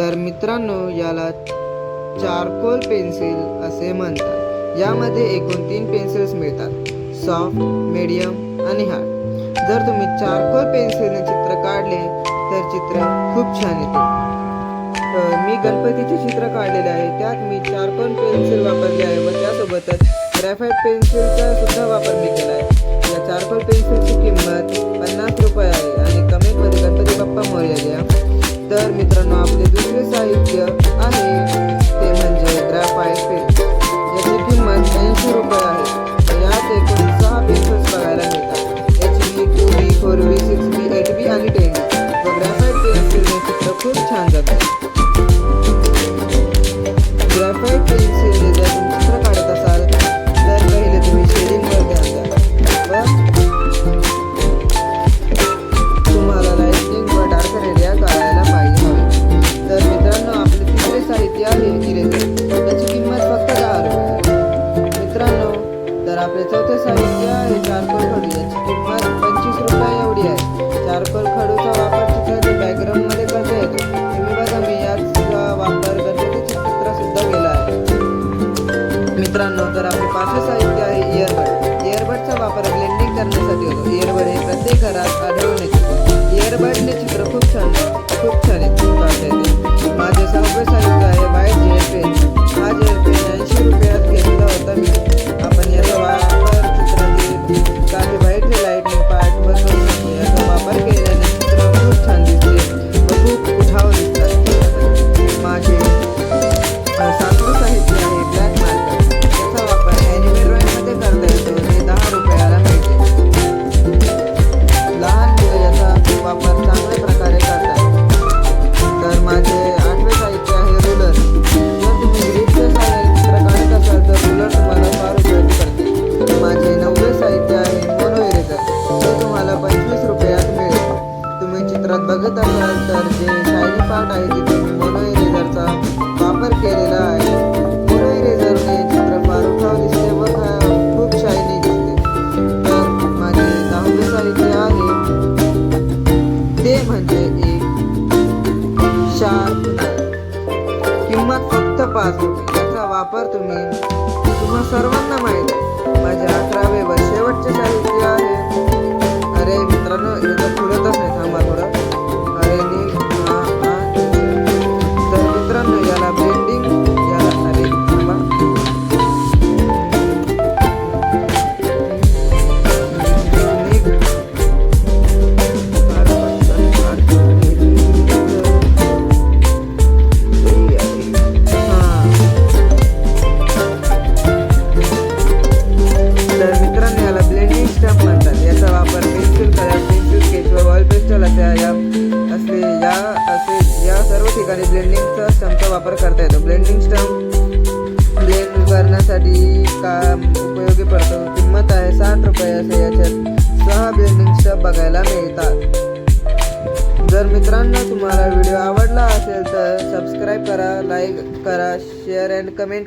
तर मित्रांनो, याला चारकोल पेन्सिल असे म्हणतात। यामध्ये एकूण 3 पेन्सिल्स मिळतात, सॉफ्ट, मीडियम आणि हार्ड। जर तुम्ही चारकोल पेन्सिलने चित्र काढले तर चित्र खूप छान येते। मी गणपतीचे चित्र काढलेले आहे, त्यात मी चारकोल पेन्सिल वापरले आहे व त्यासोबतच ग्रॅफाइट पेन्सिलचा सुद्धा वापर मी केला आहे। या चारकोल पेन्सिलची किंमत 50 रुपये आहे आणि कमेंटमध्ये गणपती बाप्पा मोरया द्या। तर मित्रांनो, आपले दुसरे साहित्य आहे ते म्हणजे ग्रॅफाइट पेन्सिल, याची किंमत 80 रुपये आहे। यात एकूण 6 पेन्सिल्स बघायला मिळतात, HB, 2B, 4B, 6B, 8B आणि 10B। व ग्रॅफाइट पेन्सिलने चित्र खूप छान जाते। ग्रॅफाइट पेन्सिलने जर तुम्ही चित्र काढत असाल तर पहिले तुम्ही शेडिंगवर ध्यान द्या व तुम्हाला लाइटिंग व डार्क एरिया काढायला पाहिजे हवे। तर मित्रांनो, आपले तिसरे साहित्य आहे इरेजर, याची किंमत फक्त 10 रुपये आहे। मित्रांनो, तर आपले चौथे साहित्य आहे चारकोल खडू, याची किंमत 25 रुपये एवढी आहे। चारकोल खडूचा वापर चित्राच्या बॅकग्राऊंडमध्ये करता येतो। तुम्ही बघा, मी याचा वापर गणपतीचे चित्र सुद्धा केला आहे। मित्रांनो, तर आपले पाचवे साहित्य आहे इयरबड। इयरबडचा वापर ब्लेंडिंग करण्यासाठी होतो। इयरबड हे प्रत्येक घरात आढळून येते। इयरबडने चित्र खूप छान काढता येते। माझे 6वे साहित्य आहे व्हाईट जेल पेन। हा जेल पेन 80 रुपयात घेतला होता मी। आपण याचा वापर चित्रातील काही व्हाईट लाईटने पार्ट वर करू शकतो। याचा वापर केल्याने चित्र खूप छान दिसते व खूप उठाव दिसतात। माझे 7वे साहित्य आहे ब्लॅक मार्कर। याचा वापर ॲनिमे ड्रॉइंगमध्ये करता येतो। हे 10 रुपयाला मिळते। लहान मुले याचा वापर चांगल्या प्रकारे करतात। तर माझे 8वे साहित्य आहे रुलर। जर तुम्ही ग्रीपच्या सहाय्याने चित्र काढत असाल तर रुलर तुम्हाला फार उपयोगी पडते। माझे 9वे साहित्य आहे मोनो इरेजर, ते तुम्हाला 25 रुपयात मिळेल। तुम्ही चित्रात बघत असाल तर जे शायनी पार्ट आहे तिथे मी मोनो इरेजरचा वापर केलेला आहे। मोनो इरेजरने चित्र फार उठाव दिसते व खूप शायनी दिसते। तर माझे 10वे साहित्य आहे ते म्हणजे एक शार्पनर, किंमत फक्त 5 रुपये। याचा वापर तुम्हा सर्वांना माहिती आहे। माझे 11वे व शेवटचे साहित्य आहे, अरे मित्रांनो, याचं खुलतच नाही, थांबा थोडं, अरे तर मित्रांनो, याला ब्लेंडिंग, याला अरे थांबा, या सर्व ठिकाणी ब्लेंडिंगचा स्टंपचा वापर करता येतो। ब्लेंडिंग स्टंप ब्लेंड करण्यासाठी उपयोगी पडतो। किंमत आहे 60 रुपये। असे याच्यात 6 ब्लेंडिंग स्टंप बघायला मिळतात। जर मित्रांनो तुम्हाला व्हिडिओ आवडला असेल तर सबस्क्राईब करा, लाईक करा, शेअर अँड कमेंट